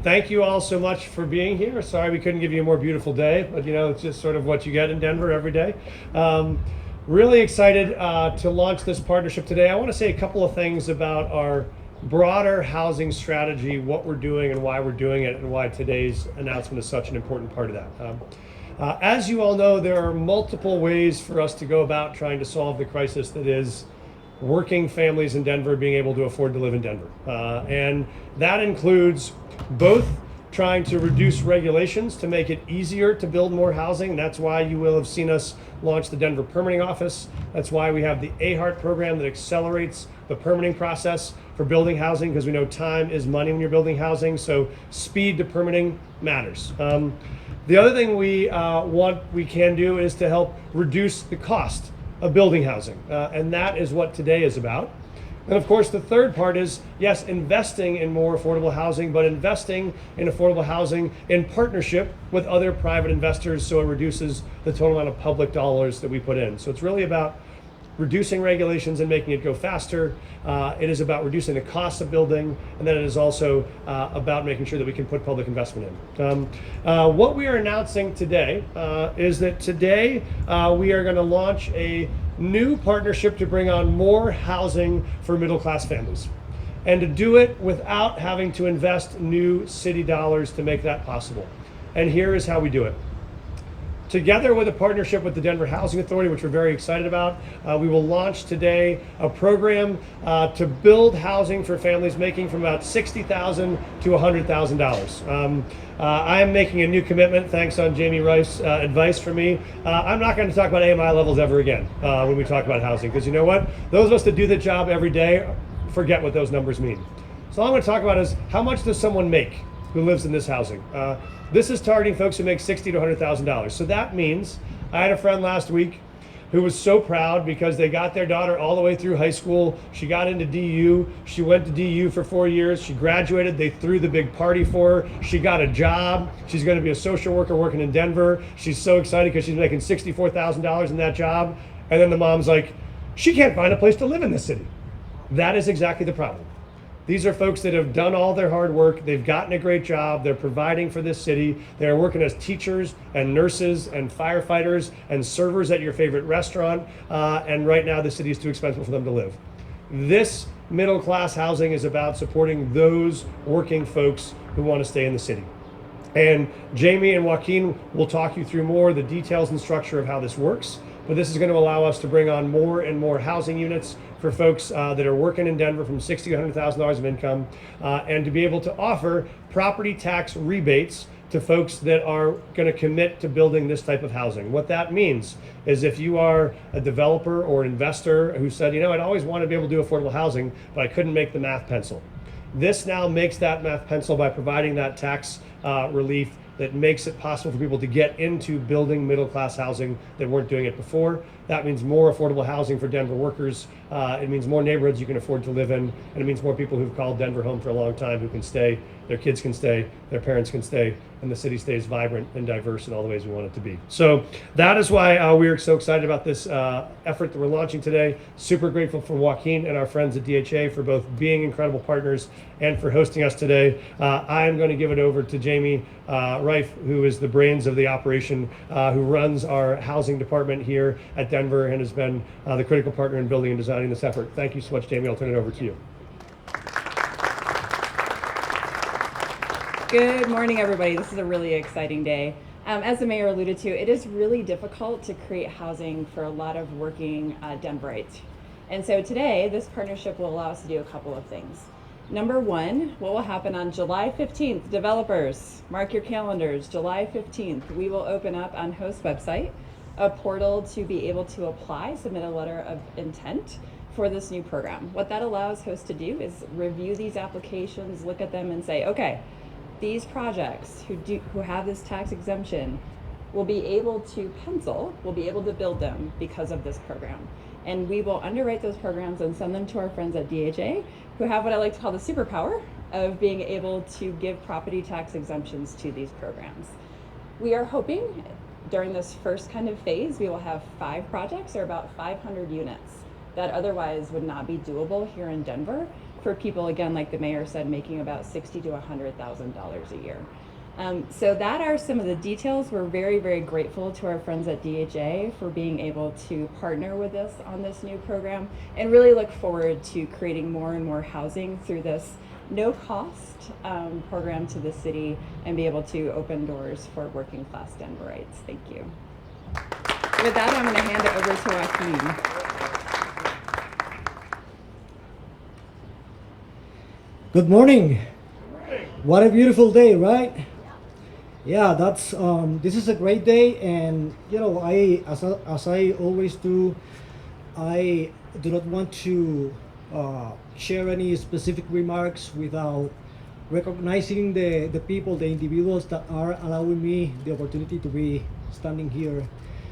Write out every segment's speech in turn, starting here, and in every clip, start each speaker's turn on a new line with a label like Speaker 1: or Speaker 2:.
Speaker 1: Thank you all so much for being here. Sorry we couldn't give you a more beautiful day, but it's just sort of what you get in Denver every day. Really excited to launch this partnership today. I want to say a couple of things about our broader housing strategy, what we're doing and why we're doing it, and why today's announcement is such an important part of that. As you all know, there are multiple ways for us to go about trying to solve the crisis that is working families in Denver being able to afford to live in Denver. And that includes both trying to reduce regulations to make it easier to build more housing. That's why you will have seen us launch the Denver Permitting Office. That's why we have the AHART program that accelerates the permitting process for building housing, because we know time is money when you're building housing, so speed to permitting matters. The other thing we can do is to help reduce the cost of building housing, and that is what today is about. And of course, the third part is, yes, investing in more affordable housing, but investing in affordable housing in partnership with other private investors, so it reduces the total amount of public dollars that we put in. So it's really about reducing regulations and making it go faster. It is about reducing the cost of building, and then it is also about making sure that we can put public investment in. What we are announcing today is that today we are going to launch a new partnership to bring on more housing for middle-class families, and to do it without having to invest new city dollars to make that possible. And here is how we do it. Together with a partnership with the Denver Housing Authority, which we're very excited about, we will launch today a program to build housing for families making from about $60,000 to $100,000. I am making a new commitment, thanks on Jamie Rice's advice for me. I'm not going to talk about AMI levels ever again when we talk about housing, because you know what? Those of us that do the job every day forget what those numbers mean. So all I'm going to talk about is, how much does someone make who lives in this housing? This is targeting folks who make $60,000 to $100,000. So that means, I had a friend last week who was so proud because they got their daughter all the way through high school. She got into DU. She went to DU for 4 years. She graduated. They threw the big party for her. She got a job. She's going to be a social worker working in Denver. She's so excited because she's making $64,000 in that job. And then the mom's like, she can't find a place to live in this city. That is exactly the problem. These are folks that have done all their hard work. They've gotten a great job. They're providing for this city. They're working as teachers and nurses and firefighters and servers at your favorite restaurant. And right now, the city is too expensive for them to live. This middle-class housing is about supporting those working folks who want to stay in the city. And Jamie and Joaquin will talk you through more the details and structure of how this works. But this is going to allow us to bring on more and more housing units for folks that are working in Denver from $60,000 to $100,000 of income, and to be able to offer property tax rebates to folks that are going to commit to building this type of housing. What that means is, if you are a developer or an investor who said, I'd always wanted to be able to do affordable housing, but I couldn't make the math pencil. This now makes that math pencil by providing that tax relief that makes it possible for people to get into building middle-class housing that weren't doing it before. That means more affordable housing for Denver workers. It means more neighborhoods you can afford to live in, and it means more people who've called Denver home for a long time who can stay, their kids can stay, their parents can stay, and the city stays vibrant and diverse in all the ways we want it to be. So that is why we're so excited about this effort that we're launching today. Super grateful for Joaquin and our friends at DHA for both being incredible partners and for hosting us today. I am going to give it over to Jamie Rife, who is the brains of the operation, who runs our housing department here at Denver and has been the critical partner in building and designing this effort. Thank you so much, Jamie. I'll turn it over to you.
Speaker 2: Good morning, everybody. This is a really exciting day. As the mayor alluded to, it is really difficult to create housing for a lot of working Denverites. And so today, this partnership will allow us to do a couple of things. Number one, what will happen on July 15th, developers, mark your calendars, July 15th, we will open up on HOST website a portal to be able to apply, submit a letter of intent for this new program. What that allows HOST to do is review these applications, look at them and say, okay, these projects who have this tax exemption will be able to pencil, will be able to build them because of this program. And we will underwrite those programs and send them to our friends at DHA, who have what I like to call the superpower of being able to give property tax exemptions to these programs. We are hoping during this first kind of phase, we will have 5 projects or about 500 units that otherwise would not be doable here in Denver for people, again, like the mayor said, making about $60,000 to $100,000 a year. So that are some of the details. We're very, very grateful to our friends at DHA for being able to partner with us on this new program, and really look forward to creating more and more housing through this no-cost program to the city, and be able to open doors for working class Denverites. Thank you. With that, I'm going to hand it over to Joaquin.
Speaker 3: Good morning. What a beautiful day, right? Yeah, that's this is a great day, and you know, as I always do, I do not want to share any specific remarks without recognizing the people, the individuals that are allowing me the opportunity to be standing here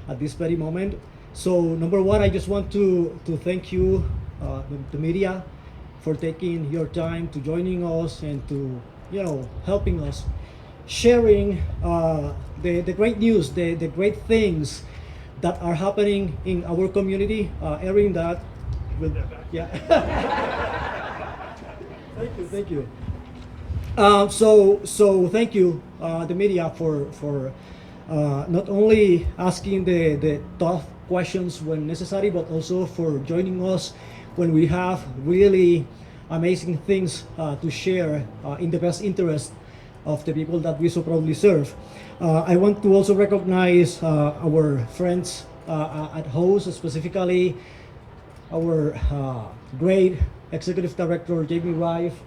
Speaker 3: at this very moment. So number one, I just want to thank you, the media, for taking your time to joining us and to, you know, helping us, sharing the great news, the great things that are happening in our community. Airing that will, yeah. Thank you. So thank you, the media, for not only asking the tough questions when necessary, but also for joining us when we have really amazing things to share in the best interest of the people that we so proudly serve. I want to also recognize our friends at Host, specifically our great Executive Director, Jamie Rife,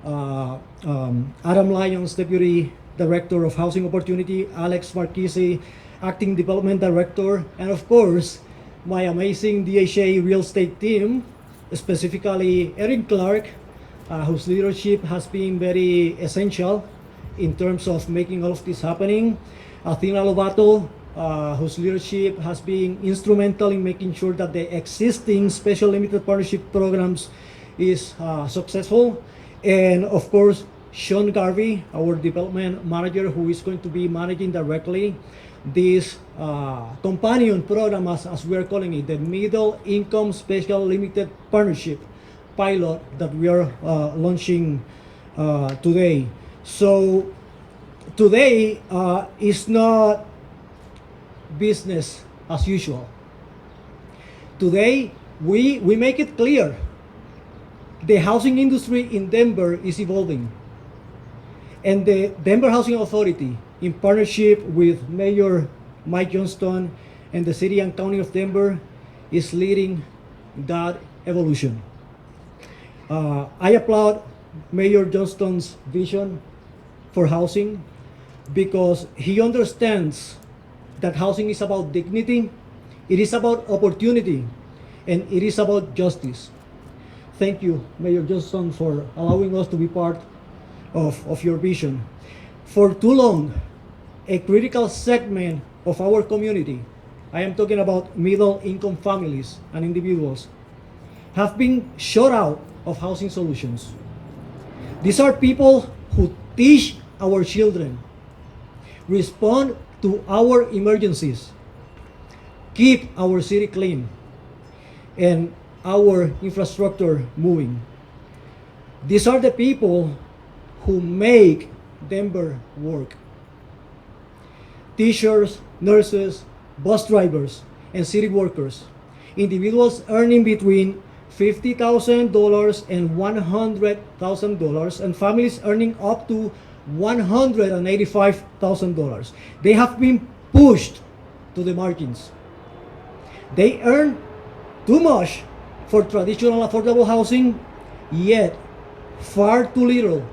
Speaker 3: Adam Lyons, Deputy Director of Housing Opportunity, Alex Marchese, Acting Development Director, and of course, my amazing DHA real estate team, specifically Erin Clark, whose leadership has been very essential in terms of making all of this happening. Athena Lovato, whose leadership has been instrumental in making sure that the existing special limited partnership programs is successful. And of course, Sean Garvey, our development manager, who is going to be managing directly this companion program, as we are calling it, the Middle Income Special Limited Partnership pilot that we are launching today. So today is not business as usual. Today we make it clear the housing industry in Denver is evolving, and the Denver Housing Authority, in partnership with Mayor Mike Johnston and the City and County of Denver, is leading that evolution. I applaud Mayor Johnston's vision for housing, because he understands that housing is about dignity, it is about opportunity, and it is about justice. Thank you, Mayor Johnston, for allowing us to be part of your vision. For too long, a critical segment of our community, I am talking about middle income families and individuals, have been shut out of housing solutions. These are people who teach our children, respond to our emergencies, keep our city clean, and our infrastructure moving. These are the people who make Denver work. Teachers, nurses, bus drivers, and city workers, individuals earning between $50,000 and $100,000, and families earning up to $185,000. They have been pushed to the margins. They earn too much for traditional affordable housing, yet far too little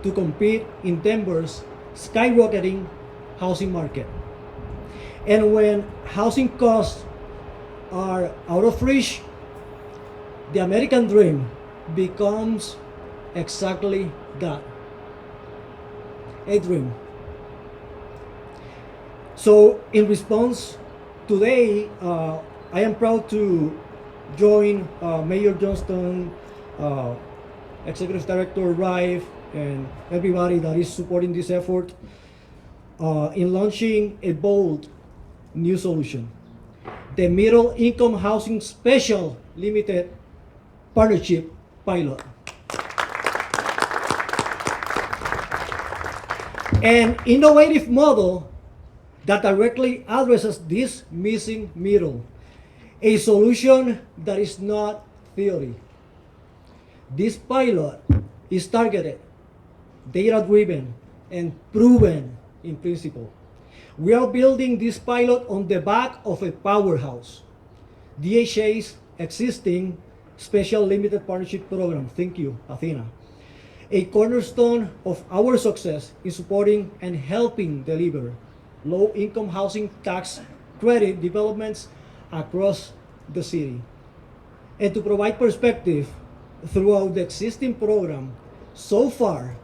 Speaker 3: to compete in Denver's skyrocketing housing market. And when housing costs are out of reach, the American dream becomes exactly that, a dream. So in response, today I am proud to join Mayor Johnston, Executive Director Rife, and everybody that is supporting this effort in launching a bold new solution, the Middle Income Housing Special Limited Partnership Pilot. An innovative model that directly addresses this missing middle, a solution that is not theory. This pilot is targeted, data-driven, and proven in principle. We are building this pilot on the back of a powerhouse, DHA's existing Special Limited Partnership Program. Thank you, Athena. A cornerstone of our success in supporting and helping deliver low-income housing tax credit developments across the city. And to provide perspective, throughout the existing program, so far,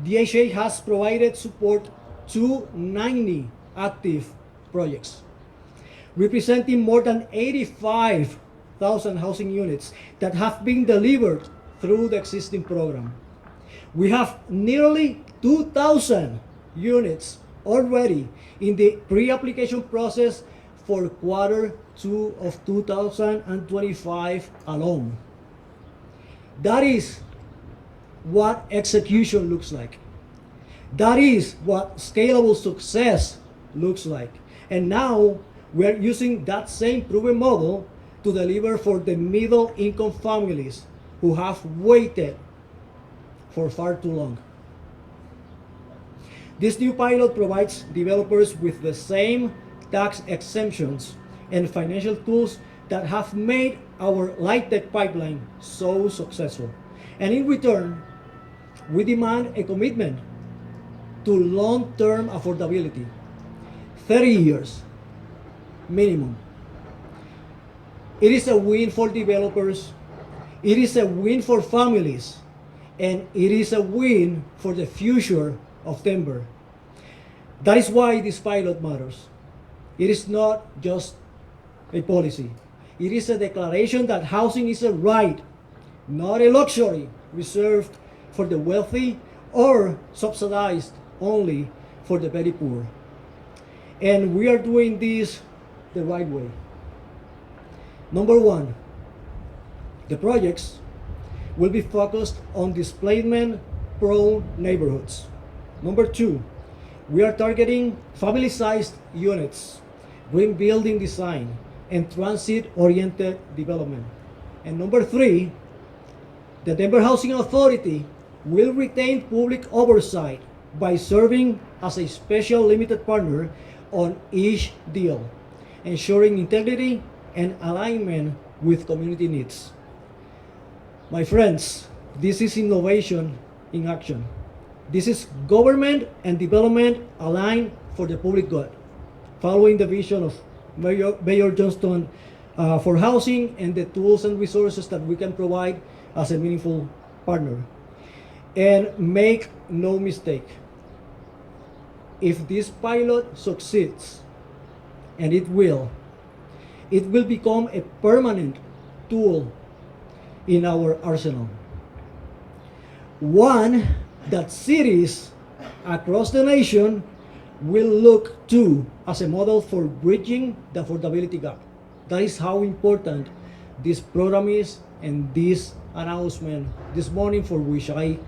Speaker 3: DHA has provided support to 90 active projects, representing more than 85,000 housing units that have been delivered through the existing program. We have nearly 2,000 units already in the pre-application process for Q2 of 2025 alone. That is what execution looks like. That is what scalable success looks like. And now we're using that same proven model to deliver for the middle income families who have waited for far too long. This new pilot provides developers with the same tax exemptions and financial tools that have made our LightTech pipeline so successful. And in return, we demand a commitment to long-term affordability, 30 years minimum. It is a win for developers, it is a win for families, and it is a win for the future of Denver. That is why this pilot matters. It is not just a policy. It is a declaration that housing is a right, not a luxury reserved for the wealthy or subsidized only for the very poor. And we are doing this the right way. Number one, the projects will be focused on displacement-prone neighborhoods. Number two, we are targeting family-sized units, green building design, and transit-oriented development. And number three, the Denver Housing Authority will retain public oversight by serving as a special limited partner on each deal, ensuring integrity and alignment with community needs. My friends, this is innovation in action. This is government and development aligned for the public good, following the vision of Mayor Johnston for housing and the tools and resources that we can provide as a meaningful partner. And make no mistake, if this pilot succeeds, and it will become a permanent tool in our arsenal. One that cities across the nation will look to as a model for bridging the affordability gap. That is how important this program is, and this announcement this morning, for which I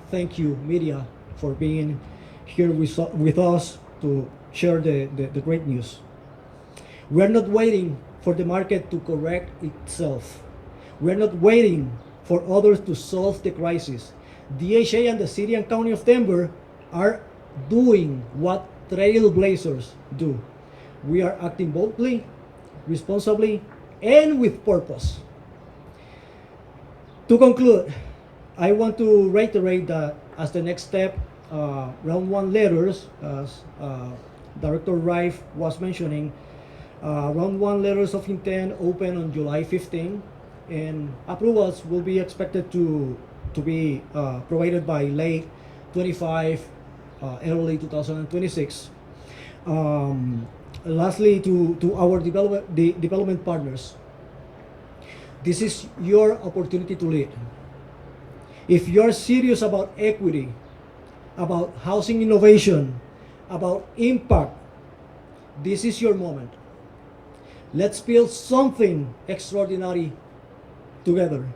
Speaker 3: thank you, media, for being here with us to share the great news. We are not waiting for the market to correct itself. We are not waiting for others to solve the crisis. DHA and the City and County of Denver are doing what trailblazers do. We are acting boldly, responsibly, and with purpose. To conclude, I want to reiterate that as the next step, round one letters, as Director Rife was mentioning, round one letters of intent open on July 15, and approvals will be expected to be provided by late 25, early 2026. Lastly, to our development partners, this is your opportunity to lead. If you're serious about equity, about housing innovation, about impact, this is your moment. Let's build something extraordinary together.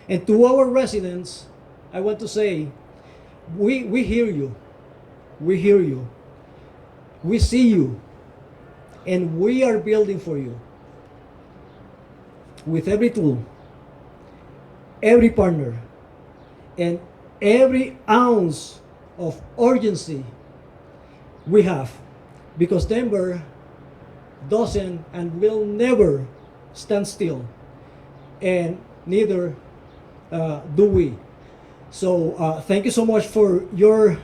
Speaker 3: And to our residents, I want to say, we hear you. we hear you, we see you, and we are building for you with every tool, every partner, and every ounce of urgency we have, because Denver doesn't and will never stand still, and neither do we. So thank you so much for your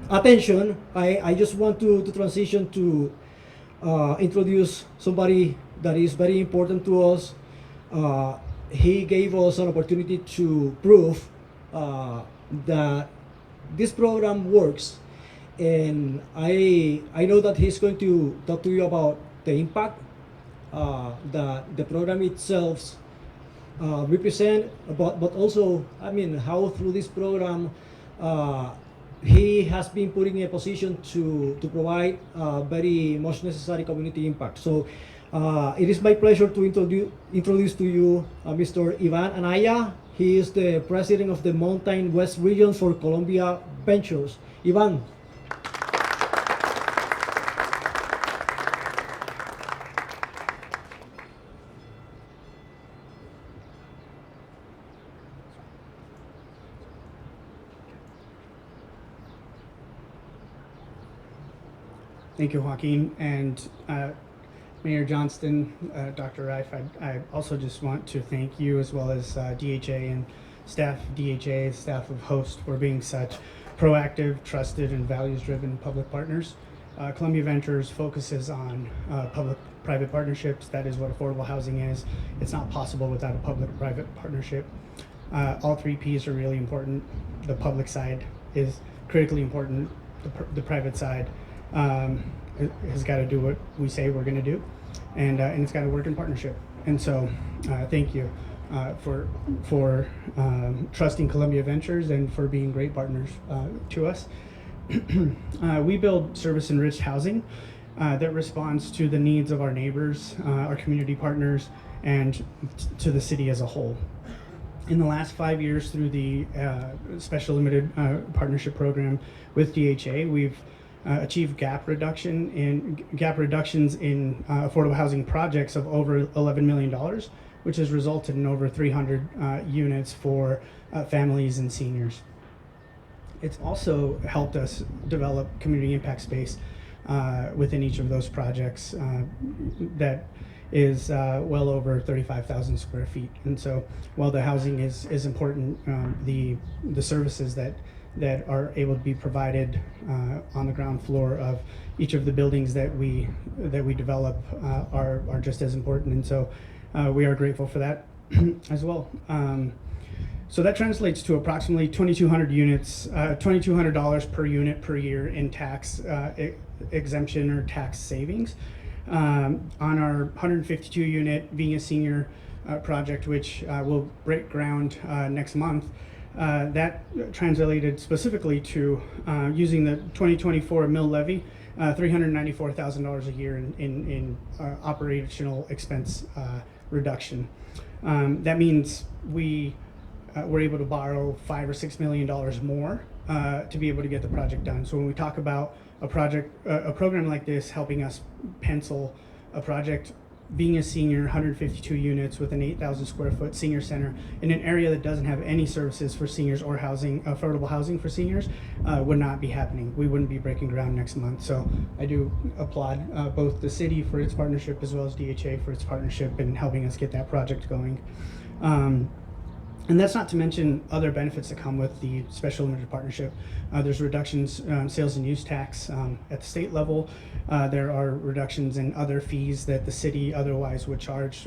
Speaker 3: attention. I just want to transition to introduce somebody that is very important to us. He gave us an opportunity to prove that this program works, and I know that he's going to talk to you about the impact that the program itself represent, but also, I mean, how through this program he has been put in a position to provide very much necessary community impact. So it is my pleasure to introduce to you Mr. Ivan Anaya. He is the president of the Mountain West region for Columbia Ventures. Ivan.
Speaker 4: Thank you, Joaquin, and Mayor Johnston, Dr. Reif. I also just want to thank you, as well as DHA and staff of DHA, staff of HOST, for being such proactive, trusted, and values-driven public partners. Columbia Ventures focuses on public-private partnerships. That is what affordable housing is. It's not possible without a public-private partnership. All three Ps are really important. The public side is critically important. The private side has got to do what we say we're going to do, and it's got to work in partnership. And so, thank you for trusting Columbia Ventures and for being great partners to us. We build service-enriched housing that responds to the needs of our neighbors, our community partners, and to the city as a whole. In the last 5 years, through the Special Limited Partnership Program with DHA, we've achieved gap reductions in affordable housing projects of over $11 million, which has resulted in over 300 units for families and seniors. It's also helped us develop community impact space within each of those projects that is well over 35,000 square feet. And so while the housing is important, the services that are able to be provided on the ground floor of each of the buildings that we develop are just as important. And so we are grateful for that as well. So that translates to approximately 2,200 units, $2,200 per unit per year in tax exemption or tax savings. On our 152 unit Being a Senior project, which will break ground next month, that translated specifically to using the 2024 mill levy, $394,000 a year in operational expense reduction. That means we were able to borrow $5 or $6 million more to be able to get the project done. So when we talk about a program like this helping us pencil a project, Being a Senior, 152 units with an 8,000 square foot senior center in an area that doesn't have any services for seniors or housing, affordable housing for seniors, would not be happening. We wouldn't be breaking ground next month. So I do applaud both the city for its partnership as well as DHA for its partnership in helping us get that project going. And that's not to mention other benefits that come with the Special Limited Partnership. There's reductions sales and use tax at the state level. There are reductions in other fees that the city otherwise would charge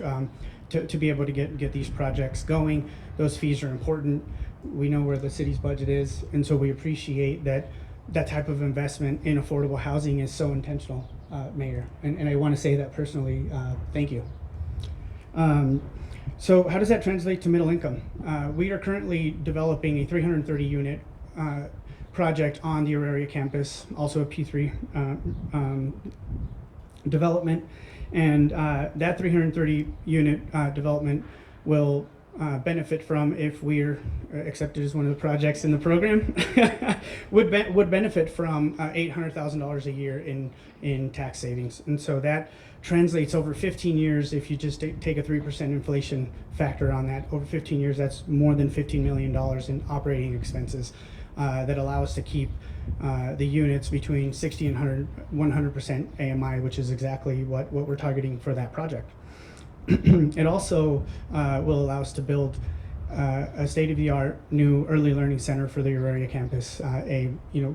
Speaker 4: to be able to get these projects going. Those fees are important. We know where the city's budget is, and so we appreciate that type of investment in affordable housing is so intentional, Mayor. And I want to say that personally, thank you. So how does that translate to middle income? We are currently developing a 330 unit project on the Auraria campus, also a P3 development. And that 330 unit development will benefit from if we're accepted as one of the projects in the program would benefit from $800,000 a year in tax savings, and so that translates over 15 years. If you just take a 3% inflation factor on that, over 15 years, that's more than $15 million in operating expenses that allow us to keep the units between 60 and 100% AMI, which is exactly what we're targeting for that project. It also will allow us to build a state-of-the-art new early learning center for the Auraria campus,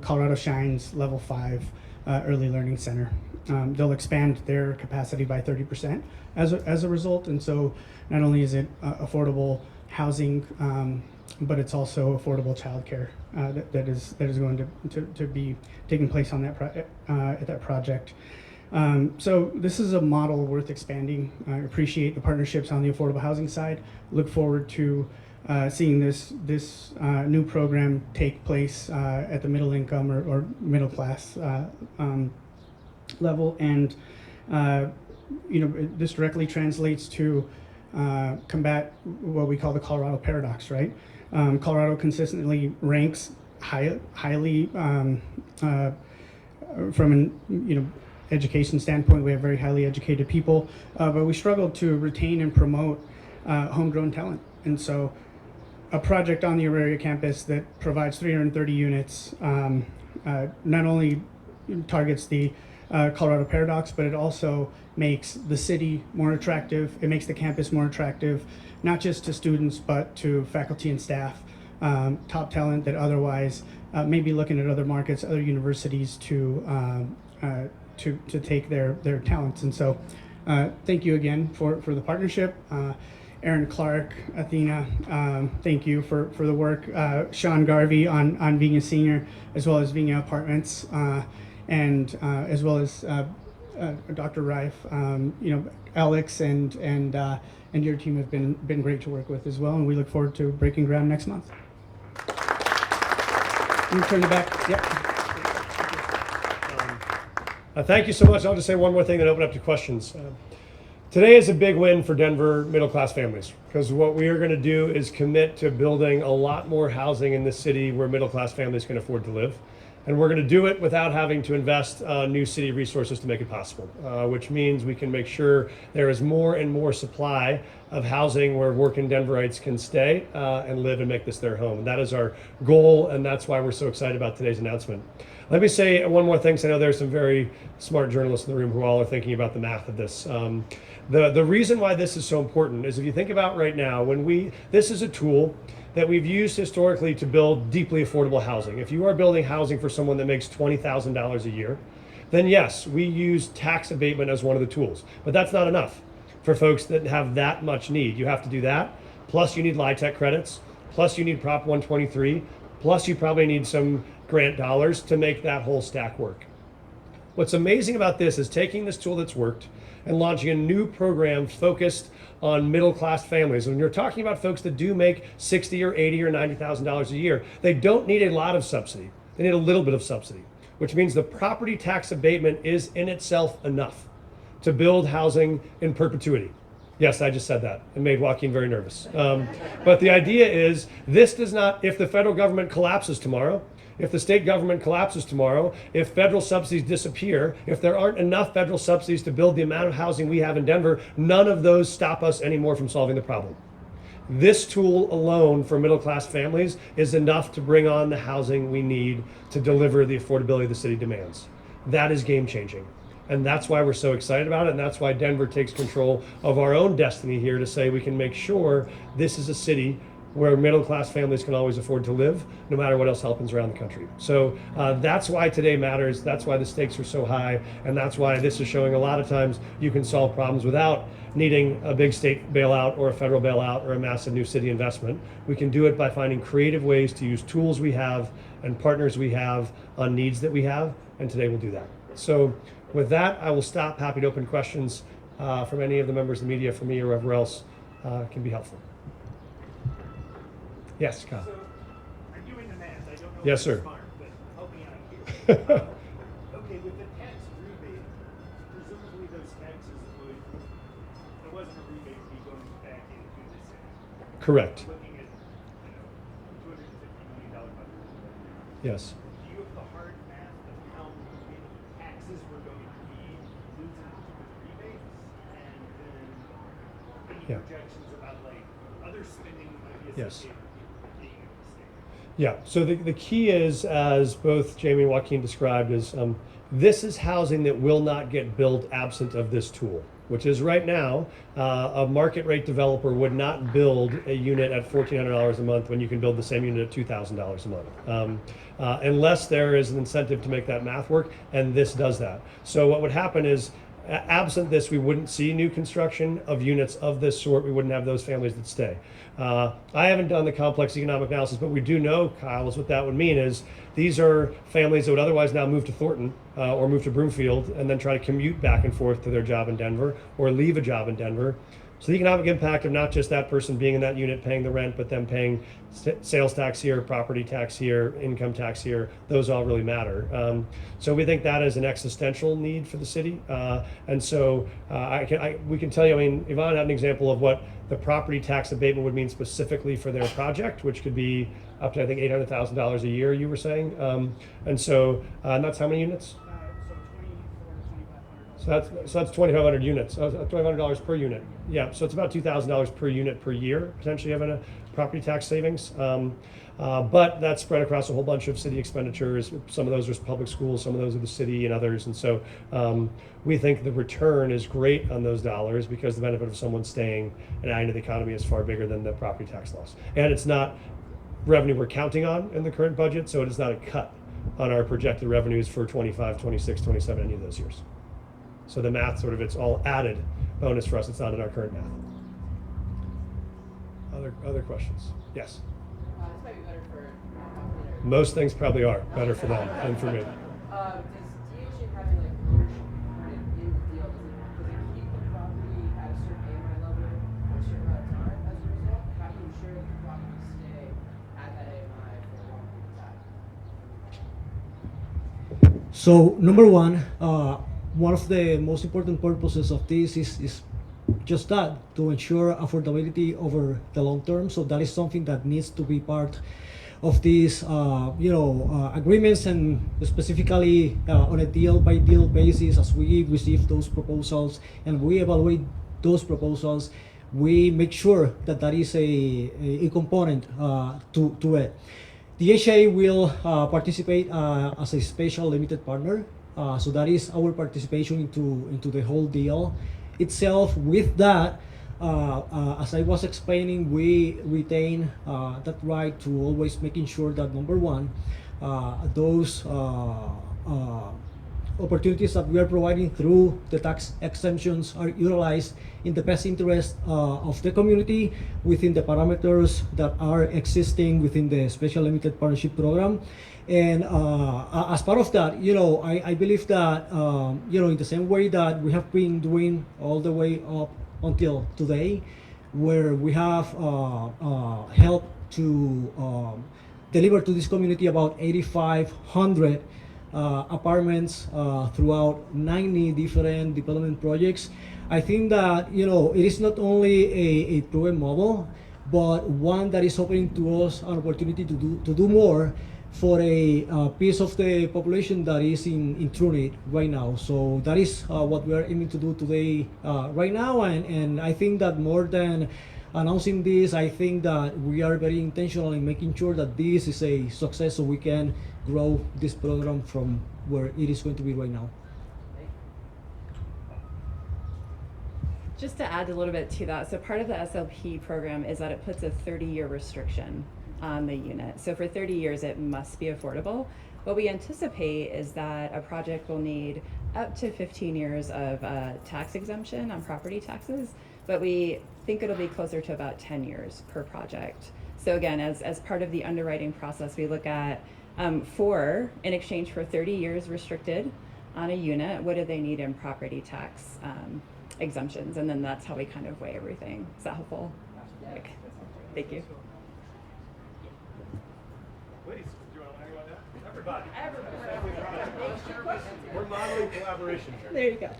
Speaker 4: Colorado Shines Level 5 early learning center. They'll expand their capacity by 30% as a result, and so not only is it affordable housing, but it's also affordable childcare that is going to be taking place on at that project. So this is a model worth expanding. I appreciate the partnerships on the affordable housing side. Look forward to seeing this new program take place at the middle income or middle class level, and this directly translates to combat what we call the Colorado paradox, right? Colorado consistently ranks highly from an education standpoint. We have very highly educated people, but we struggle to retain and promote homegrown talent. And so a project on the Auraria campus that provides 330 units not only targets the Colorado paradox, but it also makes the city more attractive. It makes the campus more attractive, not just to students, but to faculty and staff, top talent that otherwise may be looking at other markets, other universities to take their talents. And so thank you again for the partnership. Aaron Clark, Athena, thank you for the work. Sean Garvey on Vigna Senior, as well as Vigna Apartments, and as well as Dr. Reif. Alex and your team have been great to work with as well, and we look forward to breaking ground next month. Let me turn it back. Yep.
Speaker 1: Thank you so much. I'll just say one more thing and open up to questions. Today is a big win for Denver middle class families, because what we are going to do is commit to building a lot more housing in this city where middle class families can afford to live. And we're going to do it without having to invest new city resources to make it possible, which means we can make sure there is more and more supply of housing where working Denverites can stay and live and make this their home. And that is our goal, and that's why we're so excited about today's announcement. Let me say one more thing, because I know there's some very smart journalists in the room who all are thinking about the math of this. The reason why this is so important is, if you think about right now, this is a tool that we've used historically to build deeply affordable housing. If you are building housing for someone that makes $20,000 a year, then yes, we use tax abatement as one of the tools. But that's not enough for folks that have that much need. You have to do that, plus you need LIHTC credits, plus you need Prop 123, plus you probably need some grant dollars to make that whole stack work. What's amazing about this is taking this tool that's worked and launching a new program focused on middle class families. When you're talking about folks that do make $60,000 or $80,000 or $90,000 a year, they don't need a lot of subsidy. They need a little bit of subsidy, which means the property tax abatement is in itself enough to build housing in perpetuity. Yes, I just said that. It made Joaquin very nervous. But the idea is, this does not, if the federal government collapses tomorrow, if the state government collapses tomorrow, if federal subsidies disappear, if there aren't enough federal subsidies to build the amount of housing we have in Denver, none of those stop us anymore from solving the problem. This tool alone for middle class families is enough to bring on the housing we need to deliver the affordability the city demands. That is game changing. And that's why we're so excited about it. And that's why Denver takes control of our own destiny here, to say we can make sure this is a city where middle class families can always afford to live, no matter what else happens around the country. So that's why today matters. That's why the stakes are so high. And that's why this is showing a lot of times you can solve problems without needing a big state bailout or a federal bailout or a massive new city investment. We can do it by finding creative ways to use tools we have and partners we have on needs that we have. And today we'll do that. So with that, I will stop. Happy to open questions from any of the members of the media, from me or whoever else can be helpful. Yes, Kyle.
Speaker 5: So, I'm doing the math. I don't know
Speaker 1: Yes,
Speaker 5: if
Speaker 1: sir.
Speaker 5: it's smart, but help me out here. Okay, with the tax rebate, presumably those taxes would, there wasn't a rebate, be going back into the city.
Speaker 1: Correct.
Speaker 5: Looking at, $250 million budget.
Speaker 1: Yes.
Speaker 5: Do you have the hard math of how many taxes we're going to be losing with rebates? And then any
Speaker 1: Yeah.
Speaker 5: projections about like other spending that might be
Speaker 1: Yes.
Speaker 5: associated with being in the state?
Speaker 1: Yeah, so the key is, as both Jamie and Joaquin described, is this is housing that will not get built absent of this tool, which is right now, a market rate developer would not build a unit at $1,400 a month when you can build the same unit at $2,000 a month. Unless there is an incentive to make that math work, and this does that. So what would happen is, absent this, we wouldn't see new construction of units of this sort. We wouldn't have those families that stay. I haven't done the complex economic analysis, but we do know, Kyle, is what that would mean is these are families that would otherwise now move to Thornton or move to Broomfield and then try to commute back and forth to their job in Denver or leave a job in Denver. So the economic impact of not just that person being in that unit paying the rent, but them paying sales tax here, property tax here, income tax here, those all really matter. So we think that is an existential need for the city. And so we can tell you, I mean, Yvonne had an example of what the property tax abatement would mean specifically for their project, which could be up to, I think, $800,000 a year, you were saying. And so that's how many units? So that's 2,500 units. $2,500 per unit. Yeah, so it's about $2,000 per unit per year, potentially having a property tax savings. But that's spread across a whole bunch of city expenditures. Some of those are public schools, some of those are the city and others. And so we think the return is great on those dollars because the benefit of someone staying and adding to the economy is far bigger than the property tax loss. And it's not revenue we're counting on in the current budget, so it is not a cut on our projected revenues for 25, 26, 27, any of those years. So the math sort of, it's all added bonus for us. It's not in our current math. Other questions? Yes.
Speaker 6: This might be better for Joaquin or
Speaker 1: Most things probably are better for them than for me.
Speaker 6: does DHA having like ownership credit in the deal, does it keep the property at a certain AMI level for a certain amount of time as a result? How do you ensure that the property stay at that AMI for a long period of time?
Speaker 3: So number one of the most important purposes of this is just that, to ensure affordability over the long term. So that is something that needs to be part of these agreements, and specifically on a deal by deal basis. As we receive those proposals and we evaluate those proposals, we make sure that that is a component to it. DHA will participate as a special limited partner. So that is our participation into the whole deal itself. With that, as I was explaining, we retain that right to always making sure that number one, those opportunities that we are providing through the tax exemptions are utilized in the best interest of the community within the parameters that are existing within the Special Limited Partnership Program. And as part of that, I believe that, in the same way that we have been doing all the way up until today, where we have helped to deliver to this community about 8,500 apartments throughout 90 different development projects. I think that it is not only a proven model, but one that is opening to us an opportunity to do more for a piece of the population that is in true need right now. So that is what we are aiming to do today right now, and I think that more than announcing this, I think that we are very intentional in making sure that this is a success so we can grow this program from where it is going to be right now.
Speaker 2: Just to add a little bit to that, so part of the SLP program is that it puts a 30-year restriction on the unit. So for 30 years, it must be affordable. What we anticipate is that a project will need up to 15 years of tax exemption on property taxes, but we think it'll be closer to about 10 years per project. So again, as part of the underwriting process, we look at in exchange for 30 years restricted on a unit, what do they need in property tax exemptions? And then that's how we kind of weigh everything. Is that helpful? Okay. Thank you.
Speaker 5: Please, do you want to learn about that? Everybody. We're modeling collaboration here.
Speaker 2: There you go.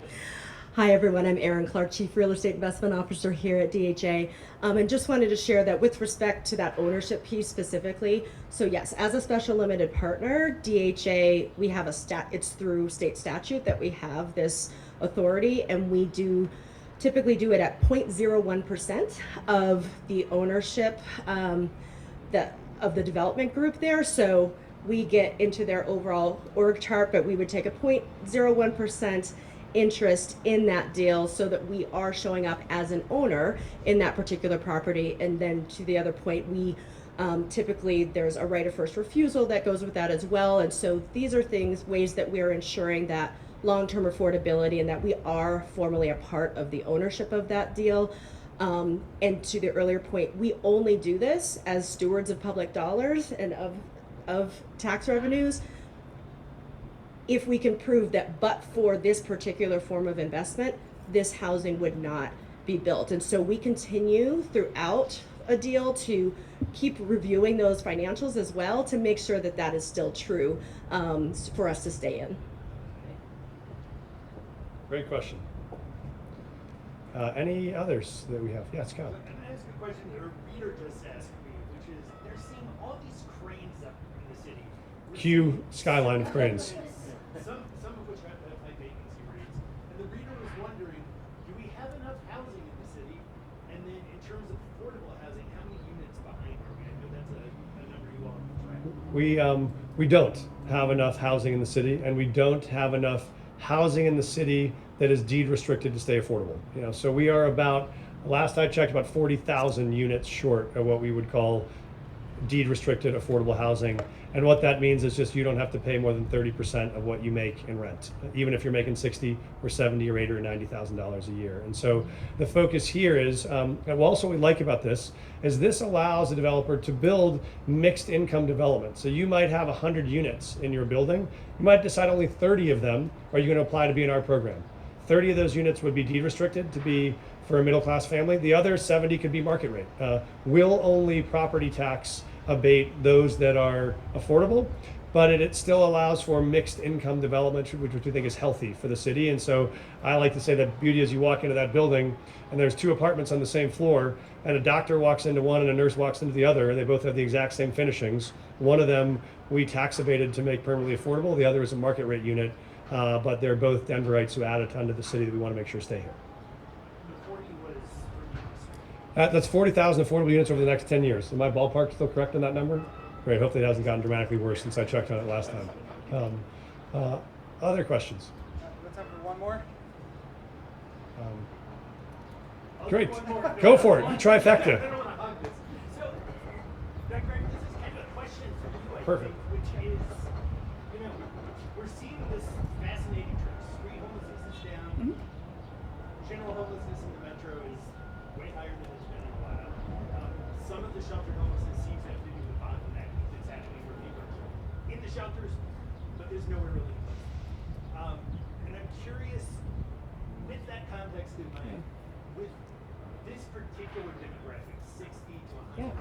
Speaker 7: Hi, everyone. I'm Erin Clark, Chief Real Estate Investment Officer here at DHA. And just wanted to share that with respect to that ownership piece specifically. So yes, as a special limited partner, DHA, we have it's through state statute that we have this authority, and we typically do it at 0.01% of the ownership of the development group there. So we get into their overall org chart, but we would take a 0.01% interest in that deal so that we are showing up as an owner in that particular property. And then to the other point, we typically there's a right of first refusal that goes with that as well. And so these are ways that we're ensuring that long-term affordability and that we are formally a part of the ownership of that deal. And to the earlier point, we only do this as stewards of public dollars and of tax revenues if we can prove that but for this particular form of investment, this housing would not be built. And so we continue throughout a deal to keep reviewing those financials as well to make sure that that is still true for us to stay in.
Speaker 1: Great question. Any others that we have? Yeah, Scott.
Speaker 5: Can I ask a question that a reader just asked me, which is they're seeing all these cranes up in the city.
Speaker 1: Cue skyline of cranes.
Speaker 5: Some of which have high vacancy rates. And the reader was wondering, do we have enough housing in the city? And then in terms of affordable housing, how many units behind are we? I know that's a number you all track.
Speaker 1: We don't have enough housing in the city, and we don't have enough housing in the city that is deed restricted to stay affordable. So we are about, last I checked, about 40,000 units short of what we would call deed restricted affordable housing. And what that means is just you don't have to pay more than 30% of what you make in rent, even if you're making 60 or 70 or 80 or $90,000 a year. And so the focus here is, and also what we like about this is this allows a developer to build mixed income development. So you might have 100 units in your building. You might decide only 30 of them are you going to apply to be in our program. 30 of those units would be deed restricted to be for a middle class family. The other 70 could be market rate. Will only property tax abate those that are affordable, but it still allows for mixed income development, which we think is healthy for the city. And so I like to say that beauty is you walk into that building and there's two apartments on the same floor, and a doctor walks into one and a nurse walks into the other, and they both have the exact same finishings. One of them we tax abated to make permanently affordable. The other is a market rate unit, but they're both Denverites who add a ton to the city that we want to make sure stay here.
Speaker 5: The 40 was
Speaker 1: That's 40,000 affordable units over the next 10 years. Am I ballpark still correct on that number? Great. Hopefully it hasn't gotten dramatically worse since I checked on it last time. Other questions?
Speaker 8: Let's have one more.
Speaker 1: Great. Go for it. Trifecta.
Speaker 5: I don't want to hug this. So, Dr. Greg, this is kind of a question for you, I
Speaker 1: Perfect.
Speaker 5: think, which is, we're seeing this fascinating trend. Street homelessness is down. General homelessness in the metro is way higher than it's been in a while. Some of the shelter homelessness seems to have to do with bottleneck that's happening where people are in the shelters, but there's nowhere really to put them. And I'm curious, with that context in mind, with this particular demographic, 60 to 100,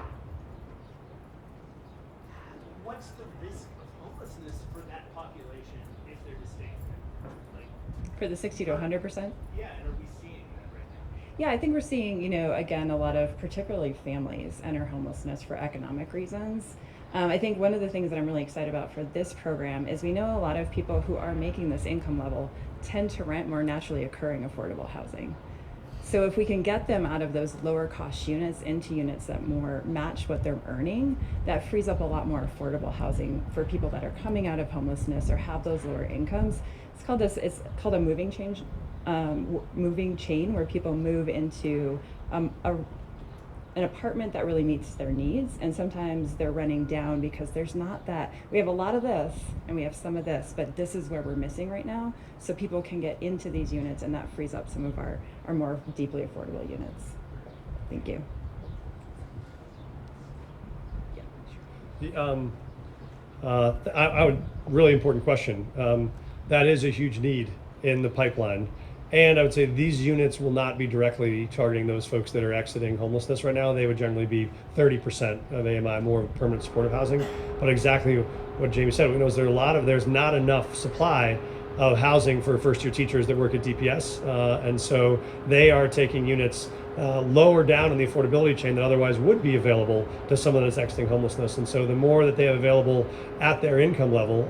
Speaker 5: what's the risk of homelessness for that population if they're to stay there? Like,
Speaker 2: For the 60 to 100%?
Speaker 5: yeah, and are we seeing that right now?
Speaker 2: Yeah, I think we're seeing, again, a lot of particularly families enter homelessness for economic reasons. I think one of the things that I'm really excited about for this program is we know a lot of people who are making this income level tend to rent more naturally occurring affordable housing. So if we can get them out of those lower cost units into units that more match what they're earning, that frees up a lot more affordable housing for people that are coming out of homelessness or have those lower incomes. It's called a moving chain where people move into an apartment that really meets their needs, and sometimes they're renting down because there's not that. We have a lot of this and we have some of this, but this is where we're missing right now, so people can get into these units, and that frees up some of our more deeply affordable units. Thank you.
Speaker 1: I would, really important question. That is a huge need in the pipeline. And I would say these units will not be directly targeting those folks that are exiting homelessness right now. They would generally be 30% of AMI, more of permanent supportive housing. But exactly what Jamie said, we know is there's not enough supply of housing for first-year teachers that work at DPS, and so they are taking units lower down in the affordability chain that otherwise would be available to someone that's exiting homelessness. And so the more that they have available at their income level,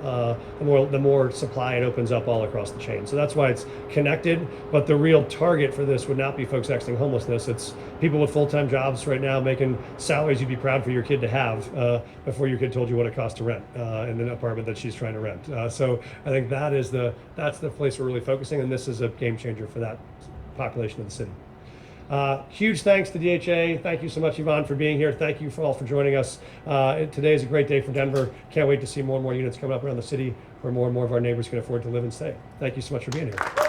Speaker 1: the more supply it opens up all across the chain. So that's why it's connected. But the real target for this would not be folks exiting homelessness. It's people with full-time jobs right now making salaries you'd be proud for your kid to have before your kid told you what it cost to rent in an apartment that she's trying to rent. So I think that's the place we're really focusing, and this is a game changer for that population of the city. Huge thanks to DHA. Thank you so much, Yvonne, for being here. Thank you all for joining us. Today is a great day for Denver. Can't wait to see more and more units coming up around the city where more and more of our neighbors can afford to live and stay. Thank you so much for being here.